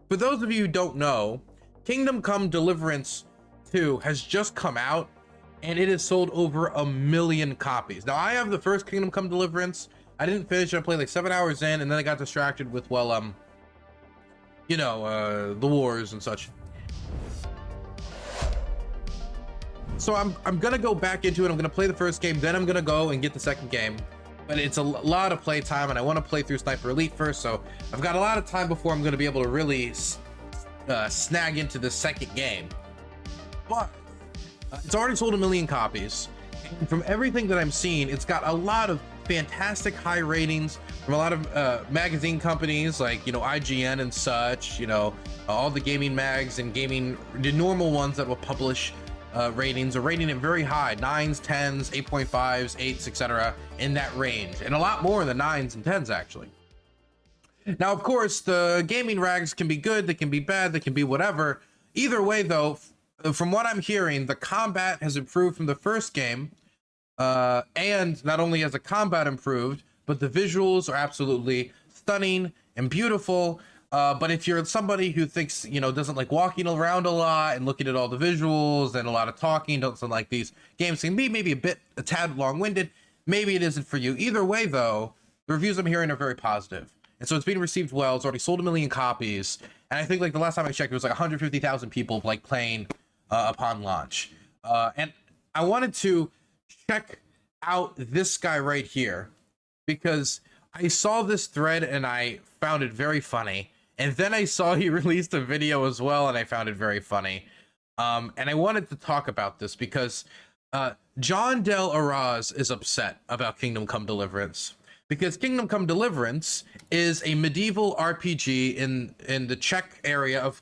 for those of you who don't know, Kingdom Come Deliverance II has just come out, and it has sold over 1 million copies. Now, I have the first Kingdom Come Deliverance. I didn't finish it. I played like 7 hours in, and then I got distracted with, well, the wars and such. So I'm gonna go back into it. I'm gonna play the first game, then I'm gonna go and get the second game. But it's a lot of play time, and I want to play through Sniper Elite first, so I've got a lot of time before I'm gonna be able to really snag into the second game. But it's already sold 1 million copies, and from everything that I'm seeing, it's got a lot of fantastic high ratings from a lot of magazine companies like, you know, IGN and such, you know, all the gaming mags and the normal ones that will publish ratings are rating it very high, 9s, 10s, 8.5s, 8s, etc., in that range, and a lot more in the 9s and 10s actually. Now, of course, the gaming rags can be good, they can be bad, they can be whatever. Either way, though, from what I'm hearing, the combat has improved from the first game, and not only has the combat improved, but the visuals are absolutely stunning and beautiful. But if you're somebody who thinks, you know, doesn't like walking around a lot and looking at all the visuals and a lot of talking, doesn't like these games can be maybe a tad long-winded, maybe it isn't for you. Either way, though, the reviews I'm hearing are very positive. And so it's being received well. It's already sold 1 million copies. And I think like the last time I checked, it was like 150,000 people like playing upon launch. And I wanted to check out this guy right here because I saw this thread and I found it very funny. And then I saw he released a video as well, and I found it very funny. And I wanted to talk about this because John Del Araz is upset about Kingdom Come Deliverance. Because Kingdom Come Deliverance is a medieval RPG in the Czech area of,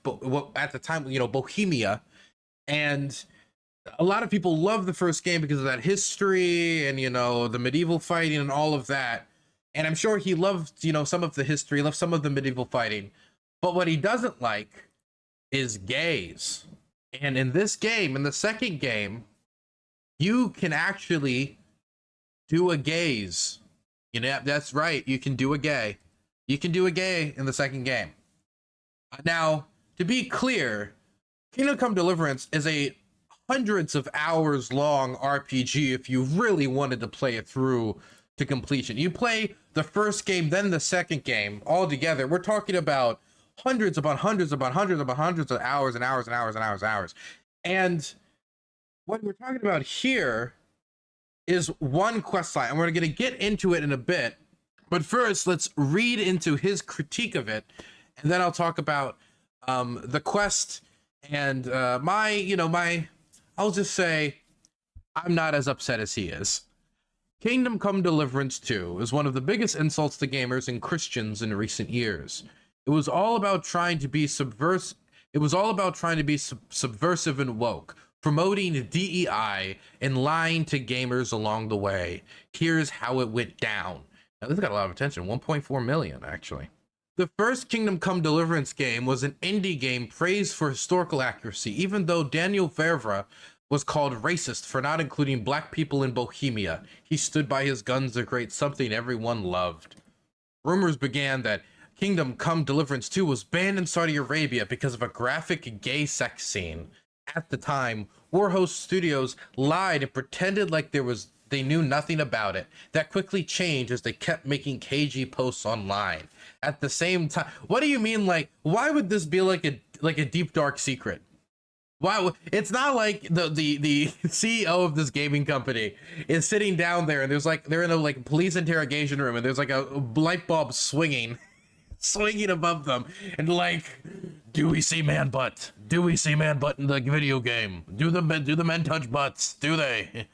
at the time, you know, Bohemia. And a lot of people love the first game because of that history and, you know, the medieval fighting and all of that. And I'm sure he loved, you know, some of the history, loved some of the medieval fighting. But what he doesn't like is gays. And in this game, in the second game, you can actually do a gaze. You know, that's right. You can do a gay. You can do a gay in the second game. Now, to be clear, Kingdom Come Deliverance is a hundreds of hours long RPG if you really wanted to play it through to completion. You play the first game, then the second game all together. We're talking about hundreds upon hundreds upon hundreds upon hundreds of hours and hours and hours and hours and hours. And what we're talking about here is one quest line, and we're going to get into it in a bit. But first, let's read into his critique of it, and then I'll talk about the quest and I'll just say I'm not as upset as he is. Kingdom Come Deliverance II is one of the biggest insults to gamers and Christians in recent years. It was all about trying to be subversive and woke, promoting DEI and lying to gamers along the way. Here's how it went down. Now, this got a lot of attention, 1.4 million, actually. The first Kingdom Come Deliverance game was an indie game praised for historical accuracy, even though Daniel Vervra was called racist for not including black people in Bohemia. He stood by his guns to create something everyone loved. Rumors began that Kingdom Come Deliverance 2 was banned in Saudi Arabia because of a graphic gay sex scene. At the time, Warhost Studios lied and pretended like they knew nothing about it. That quickly changed as they kept making cagey posts online. At the same time, what do you mean, like, why would this be like a deep dark secret? Why? It's not like the CEO of this gaming company is sitting down there and they're in a like police interrogation room and there's like a light bulb swinging above them and like, do we see man butt? Do we see man butt in the video game? Do the men touch butts? Do they?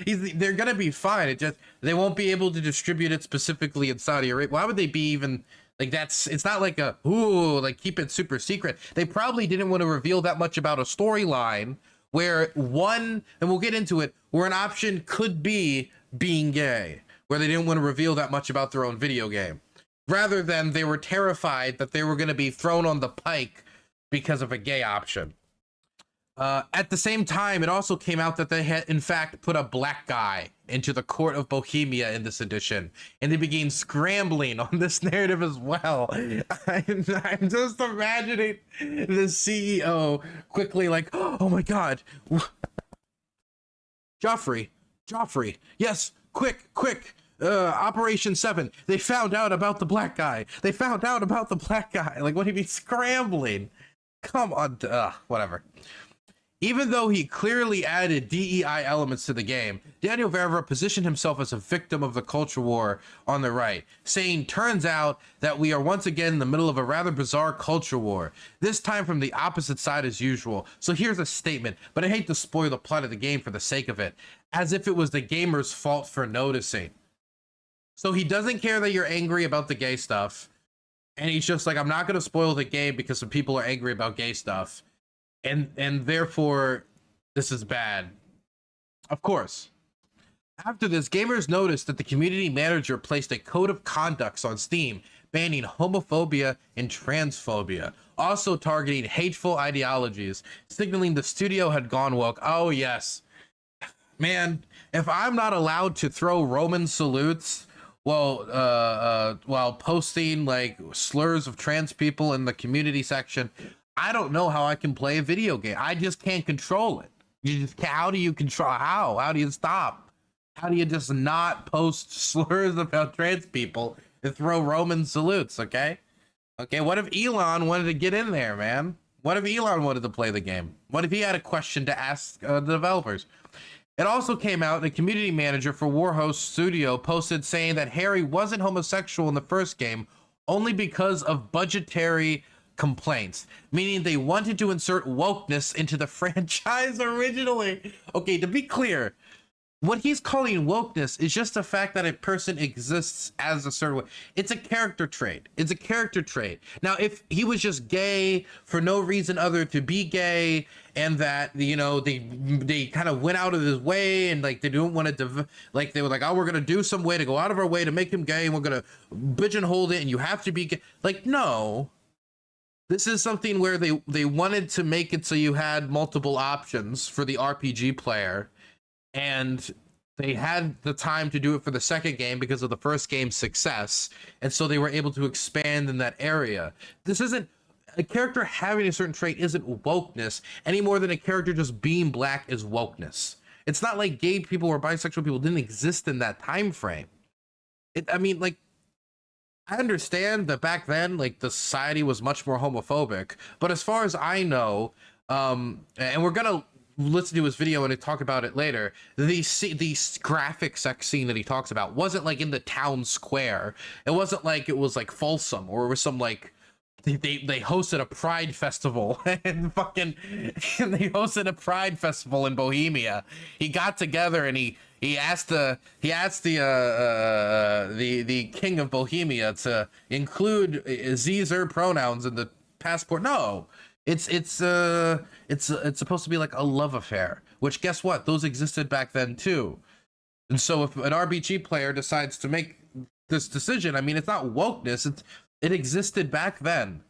They're gonna be fine. It just, they won't be able to distribute it specifically in Saudi Arabia. Why would they be even like, it's not like like keep it super secret. They probably didn't want to reveal that much about a storyline where and we'll get into it, where an option could be being gay, where they didn't want to reveal that much about their own video game. Rather than they were terrified that they were going to be thrown on the pike because of a gay option. At the same time, it also came out that they had, in fact, put a black guy into the court of Bohemia in this edition, and they began scrambling on this narrative as well. I'm just imagining the CEO quickly like, oh my god, Joffrey, yes, quick, Operation 7, they found out about the black guy. Like, what do you mean scrambling? Come on, whatever. Even though he clearly added DEI elements to the game, Daniel Verra positioned himself as a victim of the culture war on the right, saying, turns out that we are once again in the middle of a rather bizarre culture war, this time from the opposite side as usual. So here's a statement, but I hate to spoil the plot of the game for the sake of it, as if it was the gamer's fault for noticing. So he doesn't care that you're angry about the gay stuff, and he's just like, I'm not going to spoil the game because some people are angry about gay stuff. And therefore, this is bad. Of course. After this, gamers noticed that the community manager placed a code of conducts on Steam, banning homophobia and transphobia, also targeting hateful ideologies, signaling the studio had gone woke. Oh, yes. Man, if I'm not allowed to throw Roman salutes while posting like slurs of trans people in the community section, I don't know how I can play a video game. I just can't control it. You just can't. How do you control? How do you stop? How do you just not post slurs about trans people and throw Roman salutes? Okay. What if Elon wanted to get in there, man? What if Elon wanted to play the game? What if he had a question to ask the developers? It also came out, the community manager for Warhost Studio posted saying that Harry wasn't homosexual in the first game only because of budgetary complaints, meaning they wanted to insert wokeness into the franchise originally. Okay, to be clear, what he's calling wokeness is just the fact that a person exists as a certain way. It's a character trait. Now, if he was just gay for no reason other to be gay, and that, you know, they kind of went out of his way, and like they don't want to like they were like, oh, we're gonna do some way to go out of our way to make him gay, and we're gonna pigeonhole it, and you have to be gay. Like, no. This is something where they wanted to make it so you had multiple options for the RPG player, and they had the time to do it for the second game because of the first game's success, and so they were able to expand in that area. This isn't a character having a certain trait isn't wokeness any more than a character just being black is wokeness. It's not like gay people or bisexual people didn't exist in that time frame. I mean, like, I understand that back then, like, the society was much more homophobic, but as far as I know, and we're gonna listen to his video and talk about it later, the graphic sex scene that he talks about wasn't like in the town square. It wasn't like it was like Folsom, or it was some like they hosted a pride festival and they hosted a pride festival in Bohemia. He got together and he asked the king of Bohemia to include Zer pronouns in the passport. No, it's supposed to be like a love affair, which, guess what, those existed back then too. And so if an RPG player decides to make this decision, I mean, it's not wokeness, it existed back then.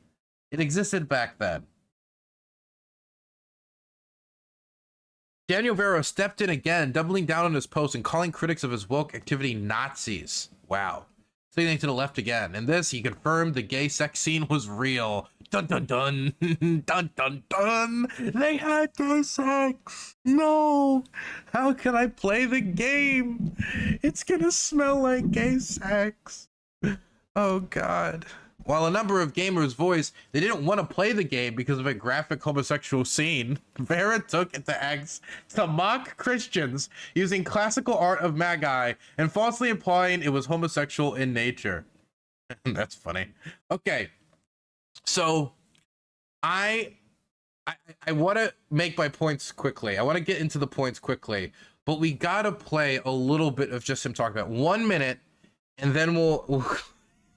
Daniel Verra stepped in again, doubling down on his post and calling critics of his woke activity Nazis. Wow. Sitting to the left again. In this, he confirmed the gay sex scene was real. Dun dun dun. Dun dun dun. They had gay sex. No. How can I play the game? It's gonna smell like gay sex. Oh, God. While a number of gamers voiced they didn't want to play the game because of a graphic homosexual scene, Verra took it to X to mock Christians using classical art of Magi and falsely implying it was homosexual in nature. That's funny. Okay, so I want to make my points quickly. I want to get into the points quickly, but we gotta play a little bit of just him talking about 1 minute, and then we'll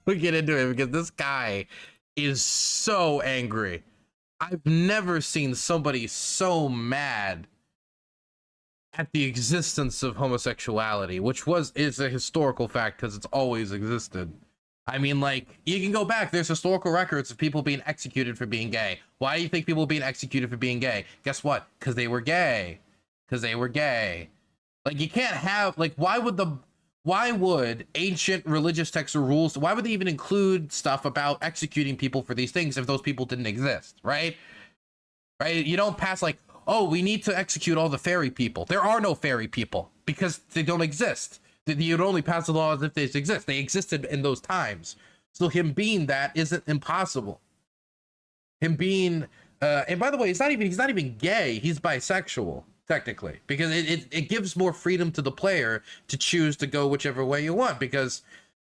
get into it, because this guy is so angry. I've never seen somebody so mad at the existence of homosexuality, which is a historical fact because it's always existed. I mean, like, you can go back. There's historical records of people being executed for being gay. Why do you think people were being executed for being gay? Guess what? Because they were gay. Because they were gay. Like, you can't have, like, why would ancient religious texts or rules, why would they even include stuff about executing people for these things if those people didn't exist, right? Right? You don't pass like, oh, we need to execute all the fairy people. There are no fairy people because they don't exist. You'd only pass the laws if they exist. They existed in those times. So him being that isn't impossible. Him being, and by the way, he's not even gay. He's bisexual, technically, because it gives more freedom to the player to choose to go whichever way you want. Because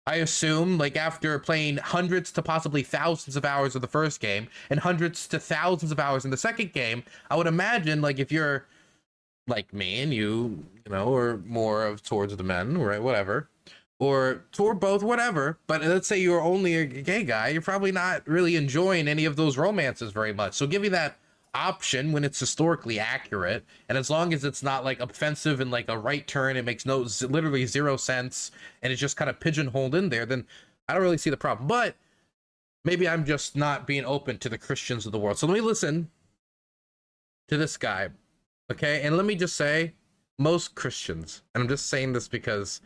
I assume, like, after playing hundreds to possibly thousands of hours of the first game and hundreds to thousands of hours in the second game, I would imagine, like, if you're like me and you know, or more of towards the men, right, whatever, or toward both, whatever, but let's say you're only a gay guy, you're probably not really enjoying any of those romances very much. So give you that option when it's historically accurate, and as long as it's not like offensive and like a right turn, it makes literally zero sense, and it's just kind of pigeonholed in there, then I don't really see the problem. But maybe I'm just not being open to the Christians of the world. So let me listen to this guy. Okay, and let me just say, most Christians, and I'm just saying this because,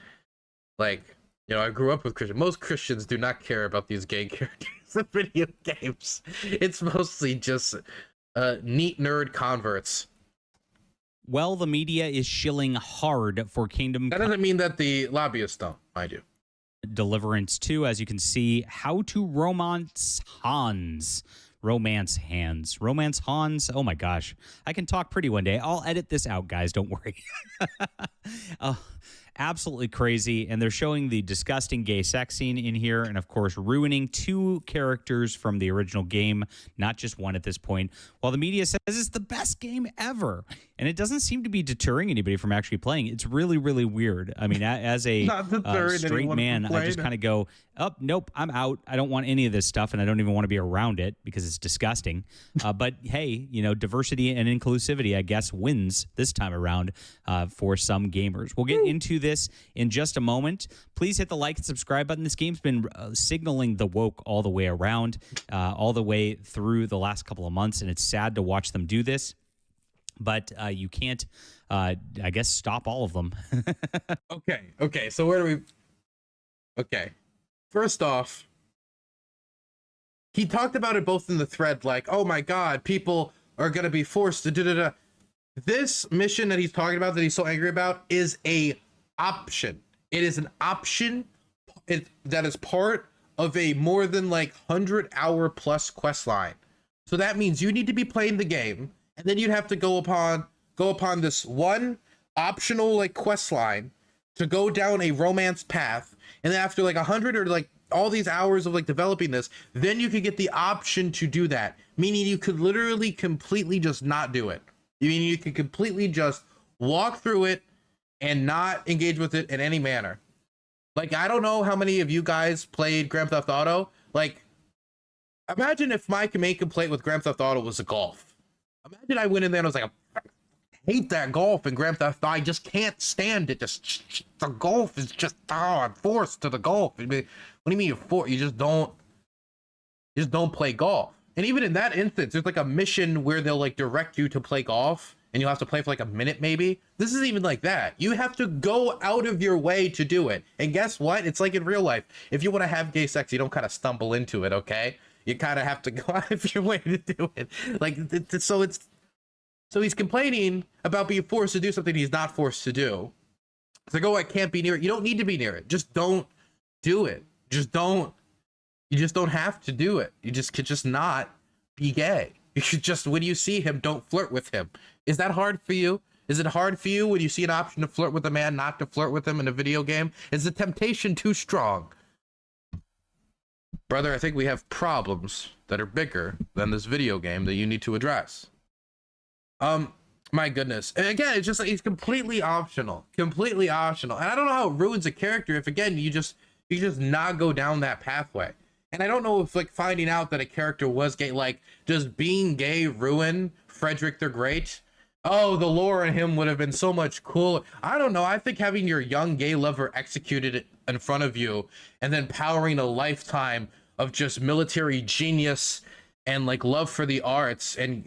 like, you know, I grew up with Christians. Most Christians do not care about these gay characters in video games. It's mostly just neat nerd converts. Well, the media is shilling hard for Kingdom. That doesn't mean that the lobbyists don't, I do. Deliverance 2, as you can see, how to romance Hans. Romance Hans. Oh my gosh. I can talk pretty one day. I'll edit this out, guys. Don't worry. Absolutely crazy. And they're showing the disgusting gay sex scene in here. And of course, ruining 2 characters from the original game, not just one at this point. While the media says it's the best game ever. And it doesn't seem to be deterring anybody from actually playing. It's really, really weird. I mean, as a straight man, I just kind of go, oh, nope, I'm out. I don't want any of this stuff, and I don't even want to be around it because it's disgusting. But hey, you know, diversity and inclusivity, I guess, wins this time around for some gamers. We'll get into this in just a moment. Please hit the like and subscribe button. This game's been signaling the woke all the way around, all the way through the last couple of months, and it's sad to watch them do this. But you can't, I guess, stop all of them. Okay. So where do we... Okay. First off, he talked about it both in the thread, like, oh my God, people are going to be forced to do. This mission that he's talking about, that he's so angry about, is a option. It is an option that is part of a more than like 100-hour plus quest line. So that means you need to be playing the game, and then you'd have to go upon this one optional like quest line to go down a romance path, and then after like 100 or like all these hours of like developing this, then you could get the option to do that, meaning you could literally completely just not do it. I mean, you could completely just walk through it and not engage with it in any manner. Like, I don't know how many of you guys played Grand Theft Auto. Like, imagine if my main complaint with Grand Theft Auto was a golf. Imagine I went in there and I was like, I hate that golf in Grand Theft Auto. I just can't stand it. Just the golf is just, I'm forced to the golf. I mean, what do you mean you're forced? You just don't play golf. And even in that instance, there's like a mission where they'll like direct you to play golf, and you'll have to play for like a minute maybe. This isn't even like that. You have to go out of your way to do it. And guess what? It's like in real life. If you want to have gay sex, you don't kind of stumble into it, okay? You kind of have to go out of your way to do it. Like, so he's complaining about being forced to do something he's not forced to do. It's like, oh, I can't be near it. You don't need to be near it. Just don't do it. You just don't have to do it. You just could just not be gay. You should just, when you see him, don't flirt with him. Is that hard for you? Is it hard for you when you see an option to flirt with a man, not to flirt with him in a video game? Is the temptation too strong? Brother, I think we have problems that are bigger than this video game that you need to address. My goodness. And again, it's just like, he's completely optional. And I don't know how it ruins a character if, again, you just not go down that pathway. And I don't know if, like, finding out that a character was gay, like, does being gay ruin Frederick the Great? Oh, the lore in him would have been so much cooler. I don't know. I think having your young gay lover executed in front of you and then powering a lifetime of just military genius and like love for the arts and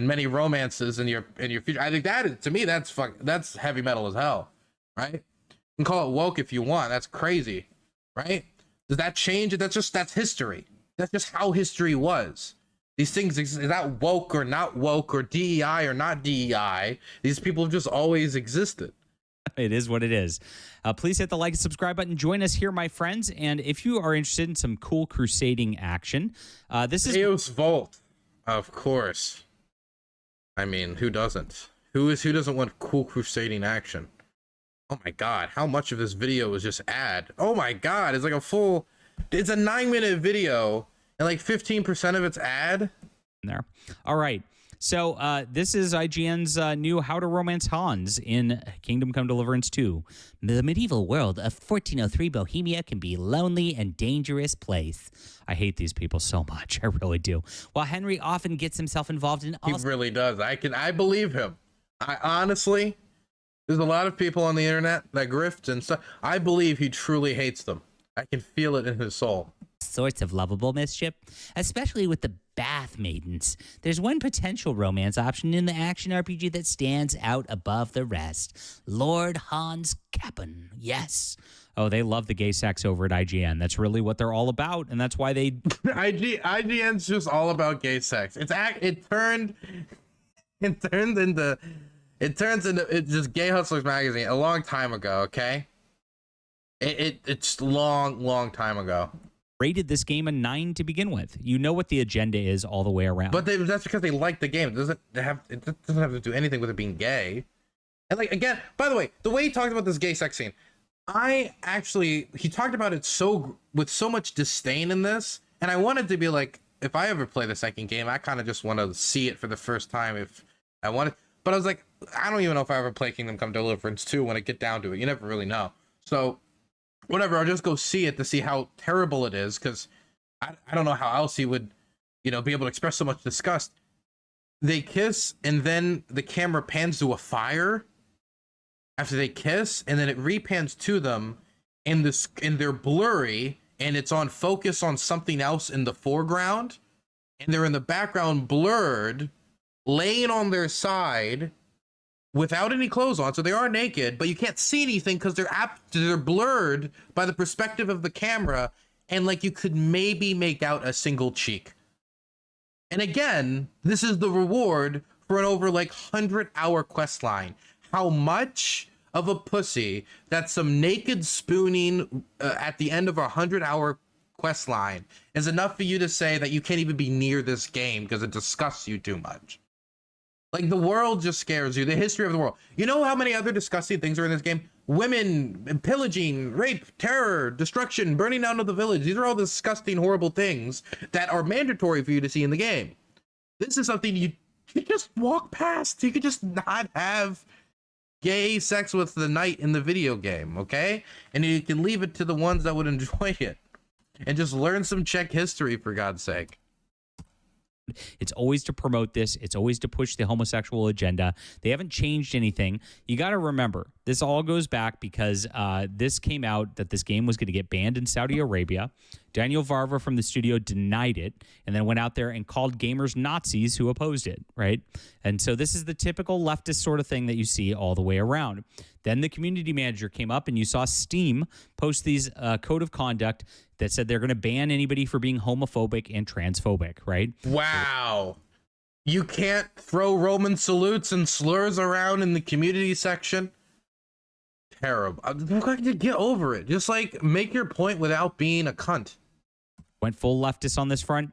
many romances in your future. I think that is, to me, that's heavy metal as hell, right? You can call it woke if you want. That's crazy, right? Does that change it? That's history. That's just how history was. These things is not woke or not woke or DEI or not DEI. These people have just always existed. It is what it is. Please hit the like and subscribe button. Join us here, my friends. And if you are interested in some cool crusading action, this is Eos Volt, of course. I mean, who doesn't? Who doesn't want cool crusading action? Oh my god, how much of this video is just ad? Oh my god, it's like it's a 9-minute video and like 15% of it's ad. There. All right. So this is IGN's new How to Romance Hans in Kingdom Come Deliverance II. The medieval world of 1403 Bohemia can be a lonely and dangerous place. I hate these people so much. I really do. While Henry often gets himself involved in all... He really does. I believe him. I honestly, there's a lot of people on the internet that grift and stuff. I believe he truly hates them. I can feel it in his soul. Sorts of lovable mischief, especially with the Bath Maidens. There's one potential romance option in the action RPG that stands out above the rest. Lord Hans Capon. Yes. Oh, they love the gay sex over at IGN. That's really what they're all about, and that's why they... IGN's just all about gay sex. It turns into just Gay Hustlers magazine a long time ago, okay? It's long time ago. Rated this game a 9 to begin with. You know what the agenda is all the way around. But that's because they like the game. It doesn't have to do anything with it being gay. And like, again, by the way, the way he talked about this gay sex scene, he talked about it with so much disdain in this, and I wanted to be like, if I ever play the second game, I kind of just want to see it for the first time if I wanted. But I was like, I don't even know if I ever play Kingdom Come Deliverance II when I get down to it. You never really know. So whatever, I'll just go see it to see how terrible it is, because I don't know how else he would, be able to express so much disgust. They kiss, and then the camera pans to a fire after they kiss, and then it repans to them, and they're blurry, and it's on focus on something else in the foreground, and they're in the background blurred, laying on their side without any clothes on, so they are naked, but you can't see anything because they're blurred by the perspective of the camera, and like you could maybe make out a single cheek. And again, this is the reward for an over 100-hour quest line. How much of a pussy that some naked spooning at the end of a 100-hour quest line is enough for you to say that you can't even be near this game because it disgusts you too much? Like, the world just scares you. The history of the world. You know how many other disgusting things are in this game? Women, pillaging, rape, terror, destruction, burning down of the village. These are all disgusting, horrible things that are mandatory for you to see in the game. This is something you just walk past. You could just not have gay sex with the knight in the video game, okay? And you can leave it to the ones that would enjoy it. And just learn some Czech history, for God's sake. It's always to promote this. It's always to push the homosexual agenda. They haven't changed anything. You got to remember, this all goes back because this came out that this game was going to get banned in Saudi Arabia. Daniel Varva from the studio denied it and then went out there and called gamers Nazis who opposed it, right? And so this is the typical leftist sort of thing that you see all the way around. Then the community manager came up and you saw Steam post these code of conduct that said they're going to ban anybody for being homophobic and transphobic, right? Wow. You can't throw Roman salutes and slurs around in the community section? Terrible. Get over it. Just make your point without being a cunt. Went full leftist on this front.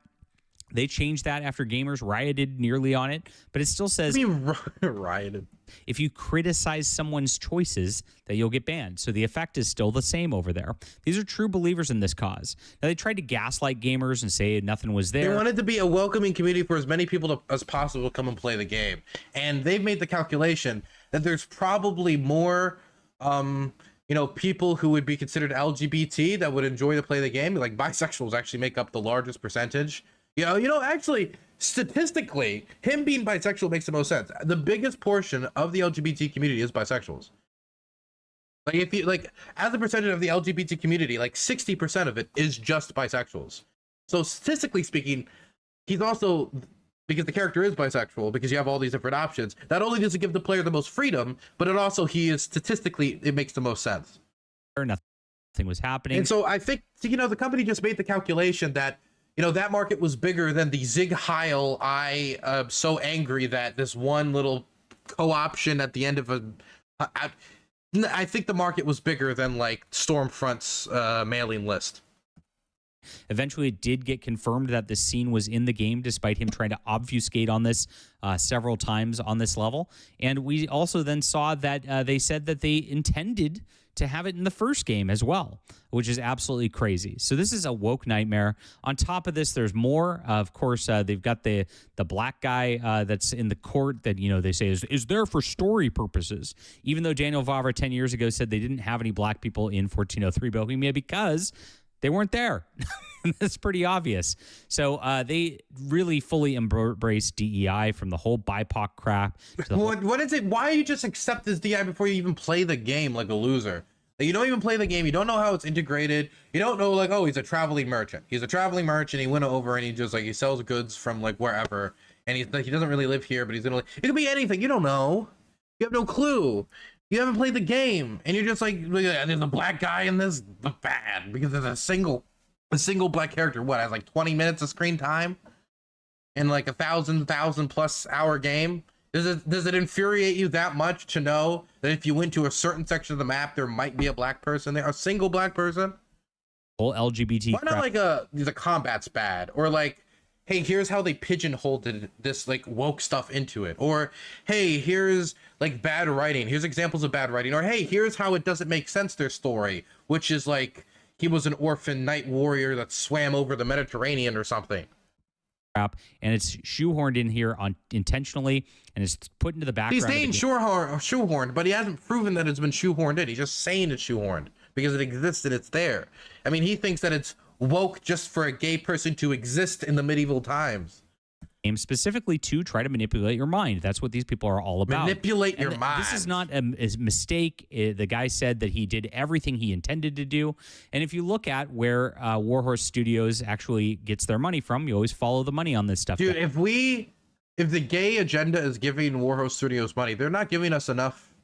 They changed that after gamers rioted nearly on it, but it still says rioted. If you criticize someone's choices, that you'll get banned. So the effect is still the same over there. These are true believers in this cause. Now, they tried to gaslight gamers and say nothing was there. They wanted to be a welcoming community for as many people as possible to come and play the game. And they've made the calculation that there's probably more people who would be considered LGBT that would enjoy to play the game. Like, bisexuals actually make up the largest percentage. Actually, statistically, him being bisexual makes the most sense. The biggest portion of the LGBT community is bisexuals. Like if you like, as a percentage of the LGBT community, like 60% of it is just bisexuals. So statistically speaking, he's also, because the character is bisexual, because you have all these different options, not only does it give the player the most freedom, but it also, he is statistically, it makes the most sense. Nothing was happening. And so I think, you know, the company just made the calculation that, you know, that market was bigger than the Zig Heil, I am so angry that this one little co-option at the end of I think the market was bigger than like Stormfront's mailing list. Eventually, it did get confirmed that this scene was in the game, despite him trying to obfuscate on this several times on this level. And we also then saw that they said that they intended to have it in the first game as well, which is absolutely crazy. So this is a woke nightmare. On top of this, there's more. Of course, they've got the black guy that's in the court that, you know, they say is there for story purposes, even though Daniel Vavra 10 years ago said they didn't have any black people in 1403 Bohemia because they weren't there. That's pretty obvious. So they really fully embrace DEI, from the whole BIPOC crap. To the what is it? Why you just accept this DEI before you even play the game like a loser? Like, you don't even play the game. You don't know how it's integrated. You don't know, like, oh, he's a traveling merchant. He's a traveling merchant. He went over and he just like, he sells goods from like wherever. And he's like, he doesn't really live here, but he's gonna, it could be anything. You don't know. You have no clue. You haven't played the game, and you're just like, there's a black guy in this, bad, because there's a single black character. What, has like 20 minutes of screen time in like a thousand plus hour game? Does it infuriate you that much to know that if you went to a certain section of the map, there might be a black person there, a single black person? whole LGBT. Why not like the combat's bad, or like, hey, here's how they pigeonholed this like woke stuff into it, or hey, here's like bad writing, here's examples of bad writing, or hey, here's how it doesn't make sense, their story, which is like he was an orphan knight warrior that swam over the Mediterranean or something. And it's shoehorned in here intentionally, and it's put into the background. He's saying shoehorned, but he hasn't proven that it's been shoehorned in. He's just saying it's shoehorned because it exists and it's there. I mean, he thinks that it's woke just for a gay person to exist in the medieval times. Specifically to try to manipulate your mind. That's what these people are all about. Manipulate your mind. This is not a mistake. The guy said that he did everything he intended to do. And if you look at where Warhorse Studios actually gets their money from, you always follow the money on this stuff. Dude, if the gay agenda is giving Warhorse Studios money, they're not giving us enough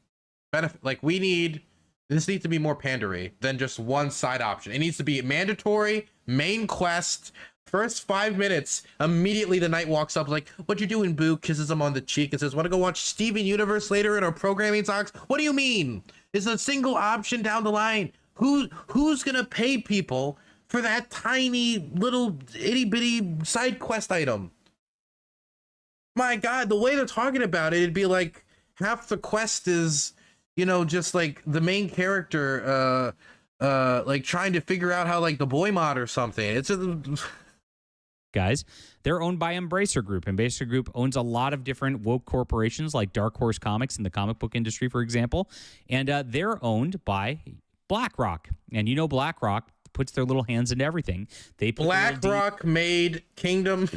benefit. Like, this needs to be more pandery than just one side option. It needs to be mandatory, main quest. First 5 minutes, immediately the knight walks up like, what you doing, boo? Kisses him on the cheek and says, want to go watch Steven Universe later in our programming talks? What do you mean? It's a single option down the line. Who's gonna pay people for that tiny little itty bitty side quest item? My God, the way they're talking about it, it'd be like half the quest is, you know, just like the main character like trying to figure out how like the boy mod or something. It's guys, they're owned by Embracer Group. Embracer Group owns a lot of different woke corporations like Dark Horse Comics in the comic book industry, for example. And they're owned by BlackRock. And you know BlackRock puts their little hands into everything. BlackRock made Kingdom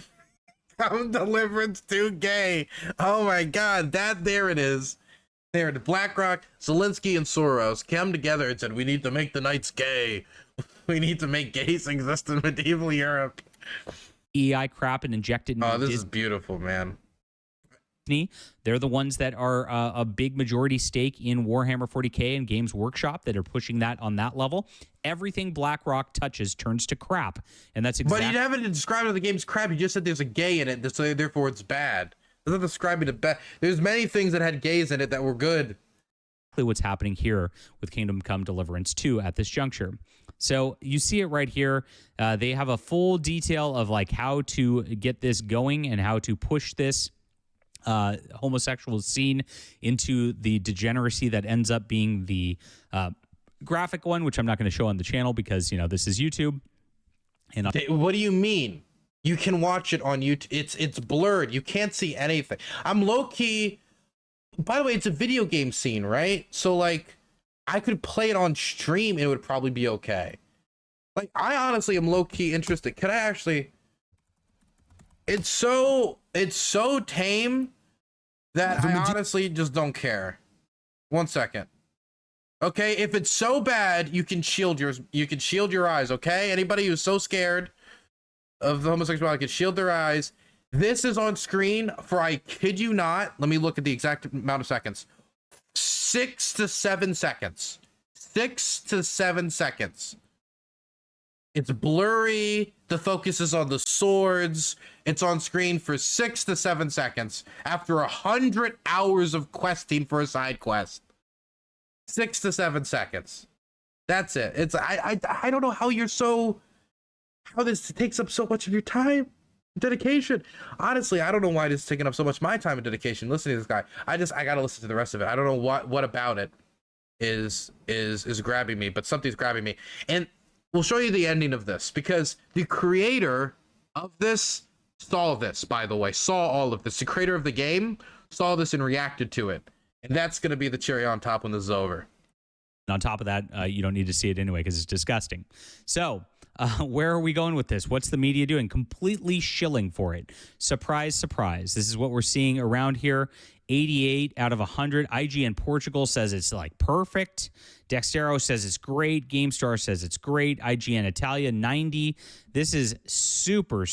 Come Deliverance II gay. Oh my God, there it is. There, BlackRock, Zelensky, and Soros came together and said, we need to make the knights gay. We need to make gays exist in medieval Europe. EI crap and inject it into this is beautiful, man. Disney. They're the ones that are a big majority stake in Warhammer 40K and Games Workshop that are pushing that on that level. Everything BlackRock touches turns to crap, and that's exactly. But you haven't described how the game's crap. You just said there's a gay in it, so therefore it's bad. It's not describing it bad. There's many things that had gays in it that were good. What's happening here with Kingdom Come Deliverance II at this juncture. So you see it right here. They have a full detail of like how to get this going and how to push this homosexual scene into the degeneracy that ends up being the graphic one, which I'm not going to show on the channel because, you know, this is YouTube. And what do you mean? You can watch it on YouTube. It's blurred. You can't see anything. I'm low-key. By the way, it's a video game scene, right? So like, I could play it on stream and it would probably be okay. Like, I honestly am low-key interested. Can I actually? It's so tame that I honestly just don't care. 1 second. Okay, if it's so bad, you can shield your eyes. Okay, anybody who's so scared of the homosexuality can shield their eyes. This is on screen for, I kid you not, let me look at the exact amount of seconds. 6 to 7 seconds. 6 to 7 seconds. It's blurry. The focus is on the swords. It's on screen for 6 to 7 seconds after 100 hours of questing for a side quest. 6 to 7 seconds. That's it. It's I don't know how how this takes up so much of your time, dedication. Honestly, I don't know why this is taking up so much of my time and dedication listening to this guy. I gotta listen to the rest of it. I don't know what about it is grabbing me, but something's grabbing me. And we'll show you the ending of this, because the creator of this saw this, by the way, saw all of this. The creator of the game saw this and reacted to it. And that's going to be the cherry on top when this is over. On top of that, you don't need to see it anyway because it's disgusting. So where are we going with this? What's the media doing? Completely shilling for it. Surprise, surprise. This is what we're seeing around here. 88 out of 100. IGN Portugal says it's like perfect. Dexero says it's great. GameStar says it's great. IGN Italia 90. This is super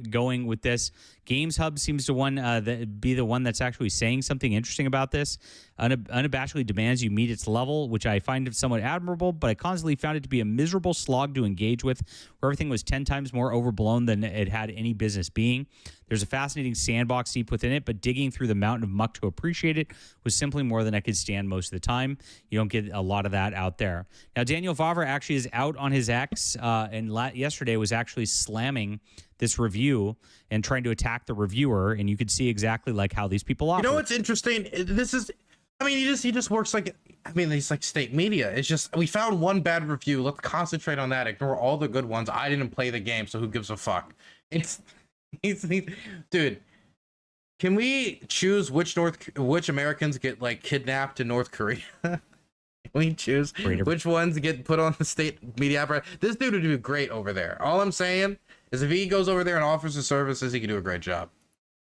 going with this. Games Hub seems to be the one that's actually saying something interesting about this. Unabashedly demands you meet its level, which I find somewhat admirable, but I constantly found it to be a miserable slog to engage with, where everything was 10 times more overblown than it had any business being. There's a fascinating sandbox deep within it, but digging through the mountain of muck to appreciate it was simply more than I could stand most of the time. You don't get a lot of that out there. Now, Daniel Vavra actually is out on his X, and yesterday was actually slamming this review and trying to attack the reviewer, and you could see exactly like how these people operate. You know what's interesting? He just works like, he's like state media. It's just, we found one bad review. Let's concentrate on that. Ignore all the good ones. I didn't play the game, so who gives a fuck? Dude, can we choose which Americans get like kidnapped in North Korea? Can we choose which ones get put on the state media apparatus? This dude would do great over there. All I'm saying is if he goes over there and offers his services, he can do a great job.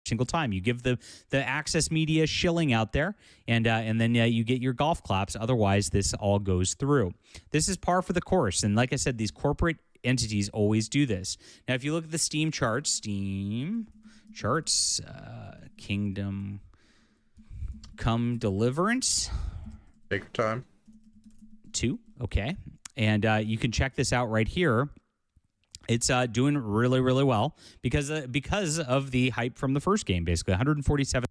Single time you give the access media shilling out there, and then you get your golf claps. Otherwise, this all goes through. This is par for the course, and like I said, these corporate entities always do this. Now, if you look at the Steam charts, Kingdom Come Deliverance, Take your time. 2, okay, and you can check this out right here. It's doing really, really well because of the hype from the first game. Basically, 147.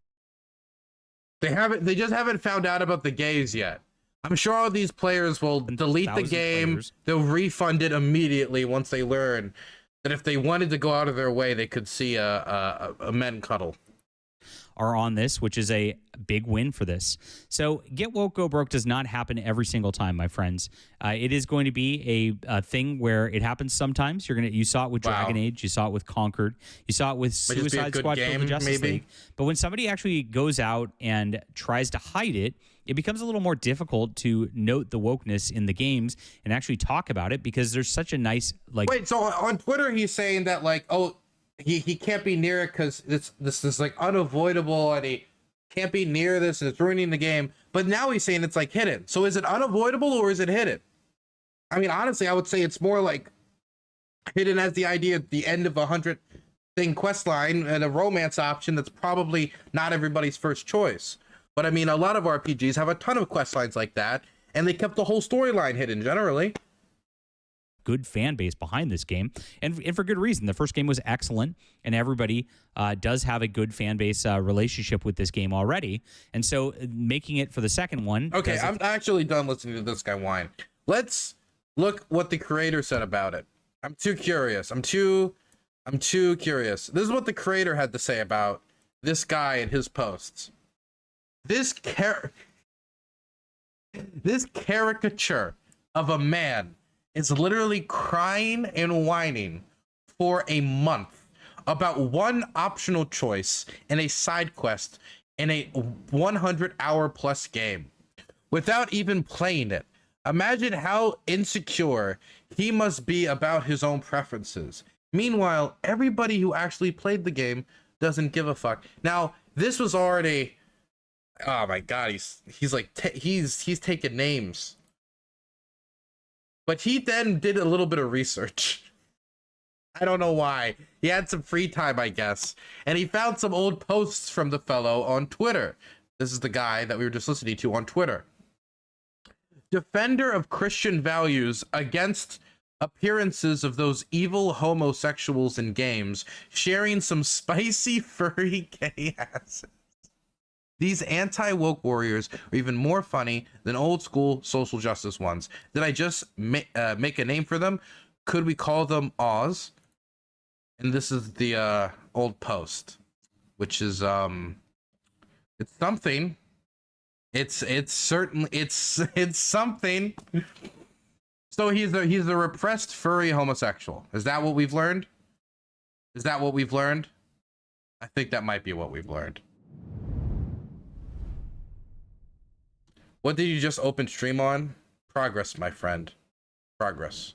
They just haven't found out about the gays yet. I'm sure all these players will delete the game. Players. They'll refund it immediately once they learn that if they wanted to go out of their way, they could see a men cuddle. Are on this, which is a big win for this. So get woke, go broke does not happen every single time, my friends. It is going to be a thing where it happens sometimes. You saw it with Dragon Age, you saw it with Conquered, you saw it with Suicide Squad, Kill the Justice League. But when somebody actually goes out and tries to hide it, it becomes a little more difficult to note the wokeness in the games and actually talk about it because there's such a nice like. Wait, so on Twitter he's saying that like, oh, he can't be near it because this is like unavoidable and he can't be near this and it's ruining the game. But now he's saying it's like hidden. So is it unavoidable or is it hidden? I mean, honestly, I would say it's more like hidden as the idea at the end of a 100-thing quest line and a romance option that's probably not everybody's first choice. But I mean, a lot of RPGs have a ton of quest lines like that, and they kept the whole storyline hidden generally. Good fan base behind this game, and for good reason. The first game was excellent, and everybody does have a good fan base relationship with this game already. And so making it for the second one. Okay, I'm actually done listening to this guy whine. Let's look what the creator said about it. I'm too curious. I'm too curious. This is what the creator had to say about this guy and his posts. This caricature of a man is literally crying and whining for a month about one optional choice in a side quest in a 100-hour plus game without even playing it. Imagine how insecure he must be about his own preferences. Meanwhile, everybody who actually played the game doesn't give a fuck. Now, this was already Oh my god, he's like he's taking names. But he then did a little bit of research. I don't know why. He had some free time, I guess. And he found some old posts from the fellow on Twitter. This is the guy that we were just listening to on Twitter. Defender of Christian values against appearances of those evil homosexuals in games, sharing some spicy, furry gay asses. These anti-woke warriors are even more funny than old school social justice ones. Did I just make a name for them? Could we call them Oz? And this is the old post, which is it's something. It's certainly it's something. So he's a repressed furry homosexual. Is that what we've learned? Is that what we've learned? I think that might be what we've learned. What did you just open stream on? Progress, my friend. Progress.